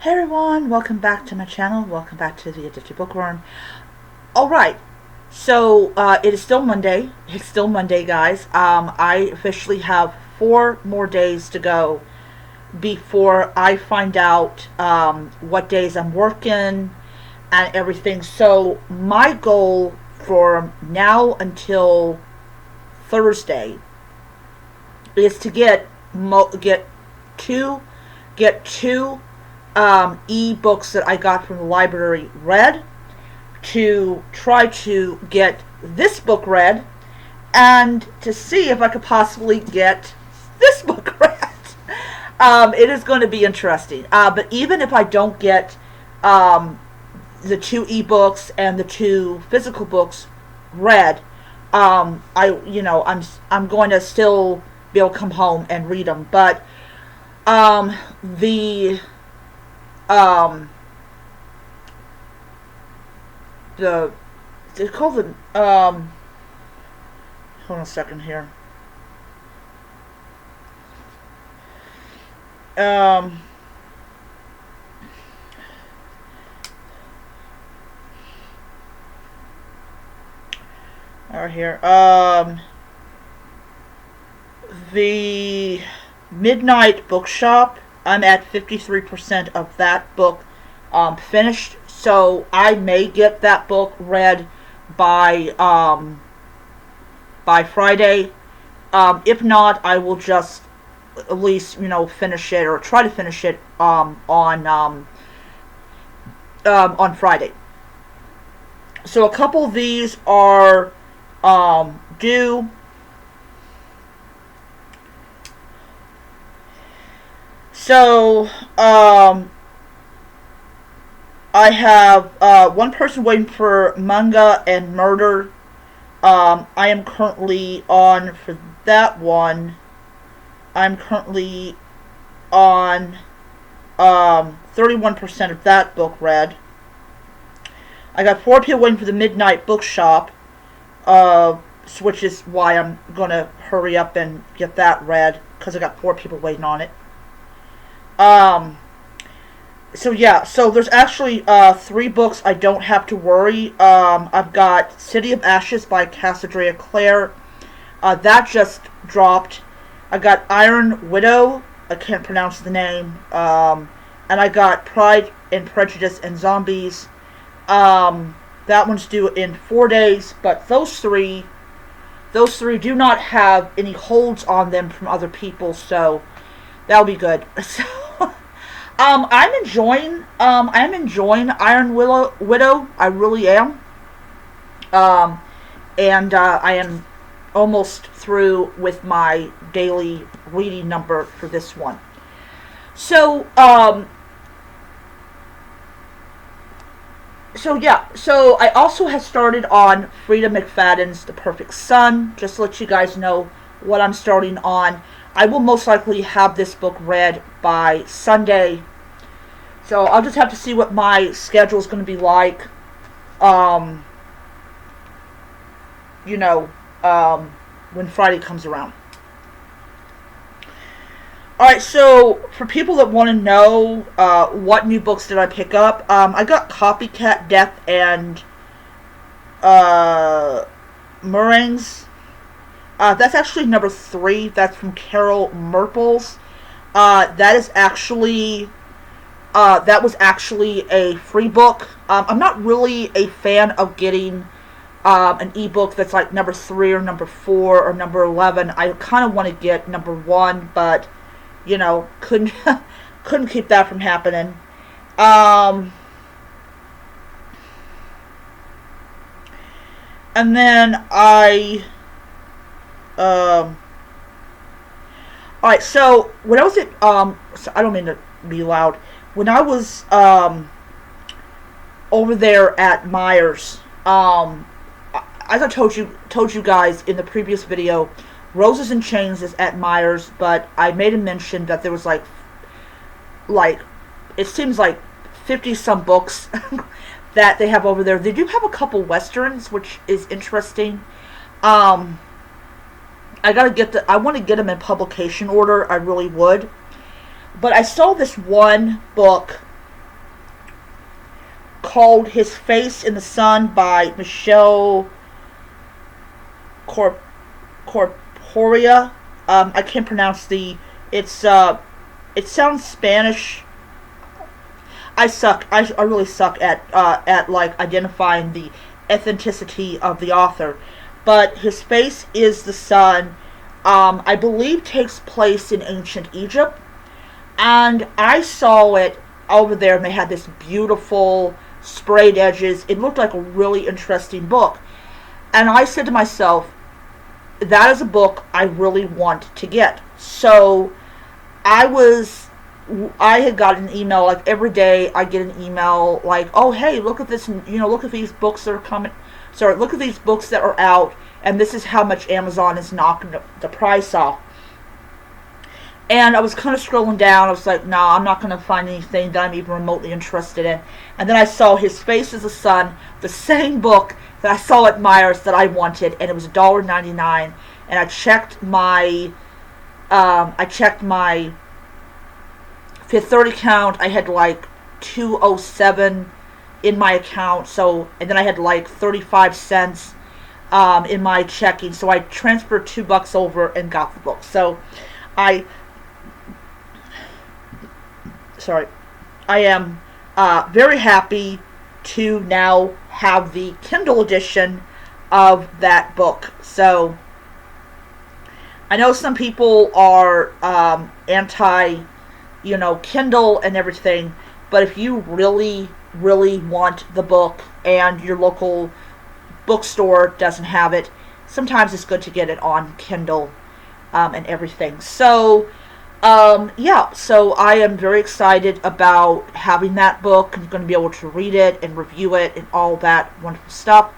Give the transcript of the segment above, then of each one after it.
Hey everyone, welcome back to my channel. Welcome back to the Addicted Bookworm. Alright, so it is still Monday. It's still Monday, guys. I officially have 4 more days to go before I find out what days I'm working and everything. So my goal for now until Thursday is to get two e-books that I got from the library read, to try to get this book read, and to see if I could possibly get this book read. It is going to be interesting. But even if I don't get the 2 e-books and the 2 physical books read, I'm going to still be able to come home and read them. But the they call them hold on a second here. Right here. The Midnight Bookshop. I'm at 53% of that book finished, so I may get that book read by Friday. If not, I will just at least finish it, or try to finish it on Friday. So a couple of these are due. So, I have one person waiting for Manga and Murder. I am currently on, for that one, I'm currently on 31% of that book read. I got 4 people waiting for the Midnight Bookshop, which is why I'm going to hurry up and get that read, because I got 4 people waiting on it. So yeah, so there's actually 3 books I don't have to worry. I've got City of Ashes by Cassandra Clare. That just dropped. I got Iron Widow. I can't pronounce the name. And I got Pride and Prejudice and Zombies. That one's due in 4 days, but those three do not have any holds on them from other people, so that'll be good. So, I'm enjoying Iron Widow. I really am. And I am almost through with my daily reading number for this one. So, so I also have started on Frida McFadden's The Perfect Son, just to let you guys know what I'm starting on. I will most likely have this book read by Sunday, so I'll just have to see what my schedule is going to be like, when Friday comes around. Alright, so for people that want to know what new books did I pick up, I got Copycat Death and Meringues. That's actually number 3. That's from Carol Merples. That was actually a free book. I'm not really a fan of getting an ebook that's like number 3 or number 4 or number 11. I kind of want to get number 1, but couldn't keep that from happening. And then alright, so when I was at, so I don't mean to be loud. When I was, over there at Myers, as I told you guys in the previous video, Roses and Chains is at Myers, but I made a mention that there was like, it seems like 50-some books that they have over there. They do have a couple westerns, which is interesting. I want to get them in publication order. I really would. But I saw this one book called His Face in the Sun by Michelle Corporia. I can't pronounce the. It's it sounds Spanish. I suck. I really suck at like identifying the ethnicity of the author. But His Face is the Sun. I believe takes place in ancient Egypt, and I saw it over there, and they had this beautiful sprayed edges. It looked like a really interesting book, and I said to myself, that is a book I really want to get. So I had got an email, like every day I get an email like, oh hey, look at this, look at these books that are coming, look at these books that are out, and this is how much Amazon is knocking the price off. And I was kind of scrolling down, I was like, nah, I'm not going to find anything that I'm even remotely interested in. And then I saw His Face is the Sun, the same book that I saw at Myers that I wanted, and it was $1.99. And I checked my Fifth 30 count. I had like 207 in my account, and then I had like 35 cents in my checking, so I transferred $2 over and got the book. So I am very happy to now have the Kindle edition of that book. So I know some people are anti, Kindle and everything, but if you really, really want the book and your local bookstore doesn't have it, sometimes it's good to get it on Kindle and everything. So so I am very excited about having that book. I'm going to be able to read it and review it and all that wonderful stuff.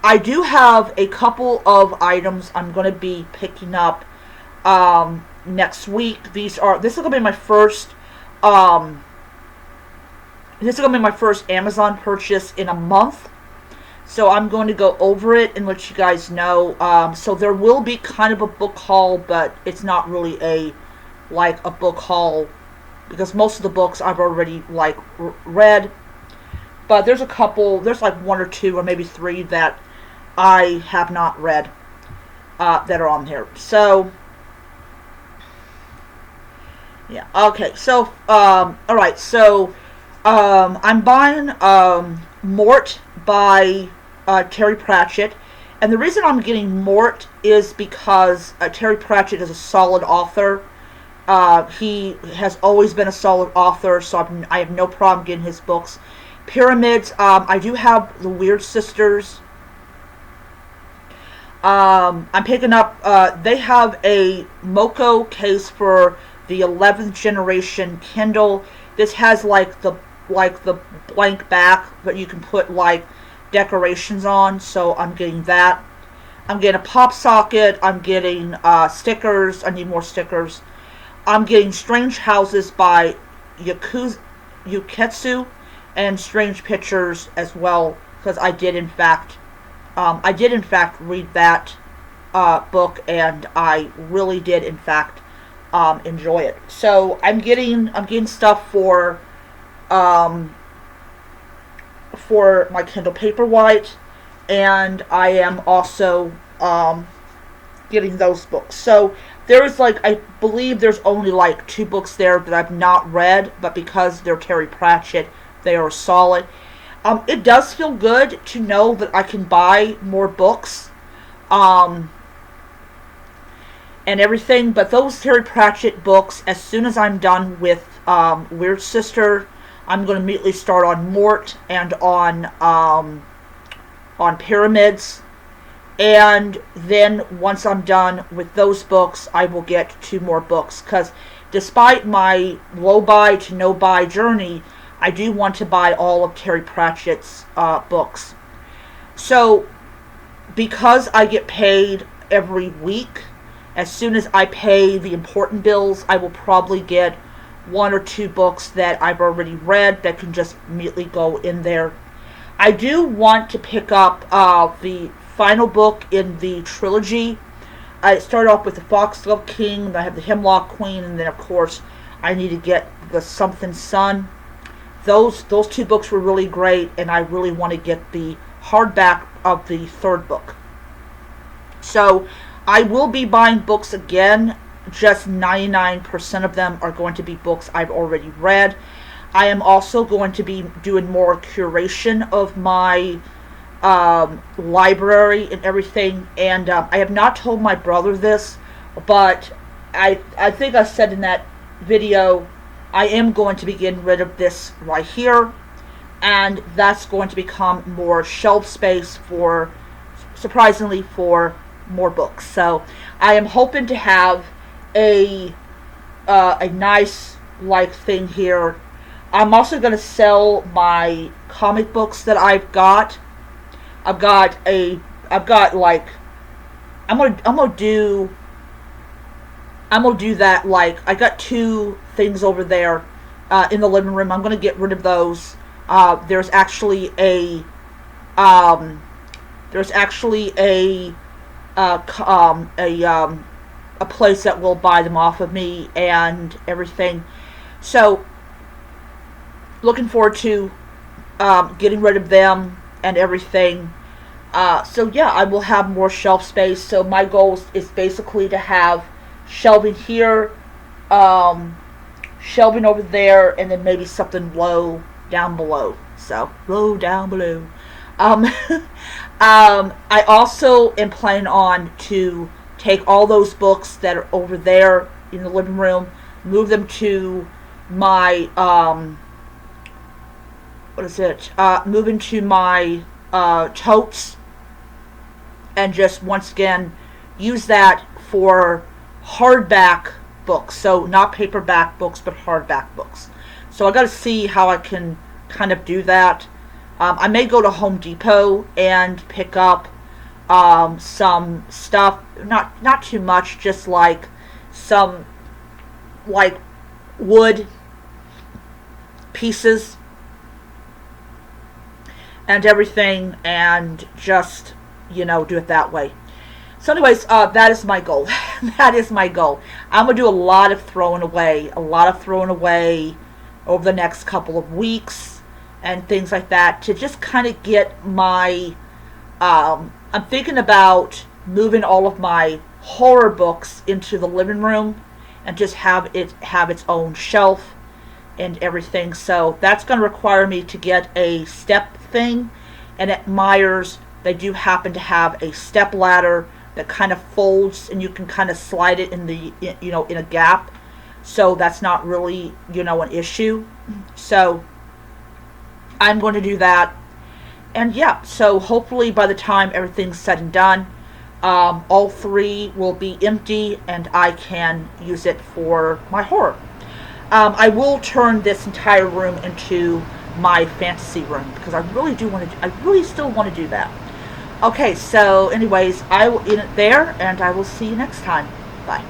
I do have a couple of items I'm going to be picking up next week. This is going to be my first Amazon purchase in a month. So I'm going to go over it and let you guys know. So there will be kind of a book haul, but it's not really a book haul, because most of the books I've already read. But there's like one or two or maybe three that I have not read that are on here. So yeah, okay. So alright, so I'm buying Mort by Terry Pratchett. And the reason I'm getting Mort is because Terry Pratchett is a solid author. He has always been a solid author, so I have no problem getting his books. Pyramids, I do have the Weird Sisters. I'm picking up, they have a Moco case for the 11th generation Kindle. This has the blank back, but you can put decorations on, so I'm getting that. I'm getting a pop socket, I'm getting stickers, I need more stickers. I'm getting Strange Houses by Yuketsu and Strange Pictures as well, because I did in fact read that book, and I really did in fact enjoy it. So I'm getting stuff for my Kindle Paperwhite, and I am also getting those books. So there's I believe there's only 2 books there that I've not read, but because they're Terry Pratchett, they are solid. It does feel good to know that I can buy more books and everything, but those Terry Pratchett books, as soon as I'm done with Weird Sister, I'm going to immediately start on Mort and on Pyramids. And then once I'm done with those books, I will get 2 more books. Because despite my low buy to no buy journey, I do want to buy all of Terry Pratchett's books. So because I get paid every week, as soon as I pay the important bills, I will probably get 1 or 2 books that I've already read that can just immediately go in there. I do want to pick up the final book in the trilogy. I started off with the Foxglove King, then I have the Hemlock Queen, and then of course I need to get the Something Son. those two books were really great, and I really want to get the hardback of the third book. So I will be buying books again. Just 99% of them are going to be books I've already read. I am also going to be doing more curation of my library and everything. And I have not told my brother this, but I think I said in that video, I am going to be getting rid of this right here. And that's going to become more shelf space for, surprisingly, for more books. So I am hoping to have a nice like thing here. I'm also going to sell my comic books that I've got. I'm gonna do that. Like, I got two things over there in the living room. I'm gonna get rid of those. There's actually a place that will buy them off of me and everything. So looking forward to getting rid of them and everything. So yeah, I will have more shelf space. So my goal is basically to have shelving here, shelving over there, and then maybe something low down below. So low down below. I also am planning on to take all those books that are over there in the living room, move them to my move into my totes, and just once again use that for hardback books. So not paperback books, but hardback books. So I got to see how I can kind of do that. I may go to Home Depot and pick up some stuff, not too much, just like some like wood pieces and everything, and just, do it that way. So anyways, that is my goal. That is my goal. I'm going to do a lot of throwing away over the next couple of weeks and things like that, to just kind of get my, I'm thinking about moving all of my horror books into the living room and just have its own shelf and everything. So that's going to require me to get a step thing, and at Meijer's they do happen to have a step ladder that kind of folds, and you can kind of slide it in the in a gap, so that's not really an issue. So I'm going to do that, and yeah, so hopefully by the time everything's said and done, all three will be empty and I can use it for my horror. I will turn this entire room into my fantasy room, because I really still want to do that. Okay, so anyways, I will end it there, and I will see you next time. Bye.